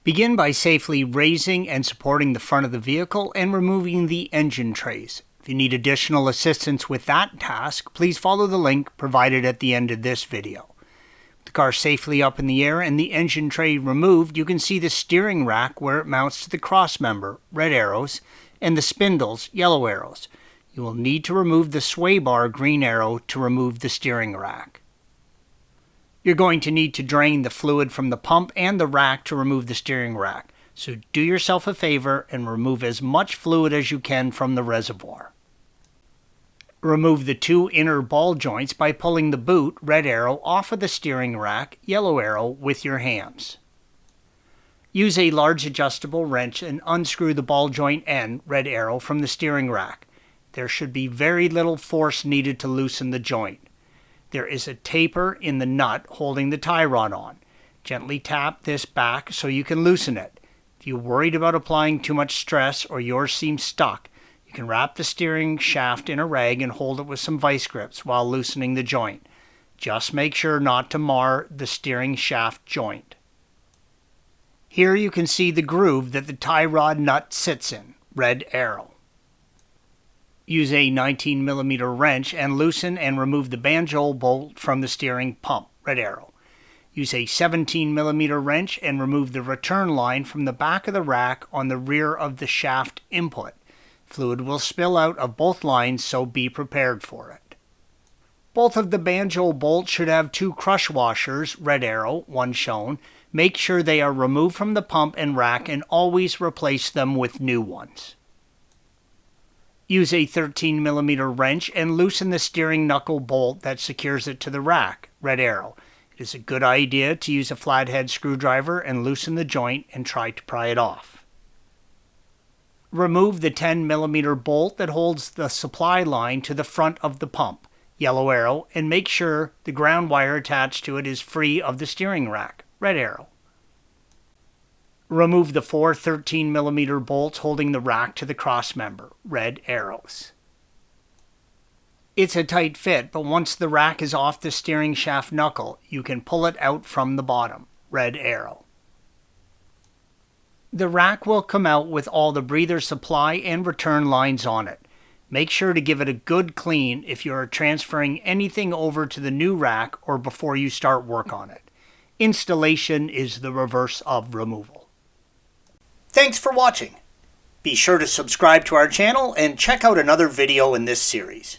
Begin by safely raising and supporting the front of the vehicle and removing the engine trays. If you need additional assistance with that task, please follow the link provided at the end of this video. With the car safely up in the air and the engine tray removed, you can see the steering rack where it mounts to the crossmember, red arrows, and the spindles, yellow arrows. You will need to remove the sway bar, green arrow, to remove the steering rack. You're going to need to drain the fluid from the pump and the rack to remove the steering rack. So do yourself a favor and remove as much fluid as you can from the reservoir. Remove the two inner ball joints by pulling the boot, red arrow, off of the steering rack, yellow arrow, with your hands. Use a large adjustable wrench and unscrew the ball joint end, red arrow, from the steering rack. There should be very little force needed to loosen the joint. There is a taper in the nut holding the tie rod on. Gently tap this back so you can loosen it. If you're worried about applying too much stress or yours seems stuck, you can wrap the steering shaft in a rag and hold it with some vice grips while loosening the joint. Just make sure not to mar the steering shaft joint. Here you can see the groove that the tie rod nut sits in, red arrow. Use a 19mm wrench and loosen and remove the banjo bolt from the steering pump, red arrow. Use a 17mm wrench and remove the return line from the back of the rack on the rear of the shaft input. Fluid will spill out of both lines, so be prepared for it. Both of the banjo bolts should have two crush washers, red arrow, one shown. Make sure they are removed from the pump and rack and always replace them with new ones. Use a 13mm wrench and loosen the steering knuckle bolt that secures it to the rack, red arrow. It is a good idea to use a flathead screwdriver and loosen the joint and try to pry it off. Remove the 10mm bolt that holds the supply line to the front of the pump, yellow arrow, and make sure the ground wire attached to it is free of the steering rack, red arrow. Remove the four 13mm bolts holding the rack to the crossmember, red arrows. It's a tight fit, but once the rack is off the steering shaft knuckle, you can pull it out from the bottom, red arrow. The rack will come out with all the breather supply and return lines on it. Make sure to give it a good clean if you are transferring anything over to the new rack or before you start work on it. Installation is the reverse of removal. Thanks for watching. Be sure to subscribe to our channel and check out another video in this series.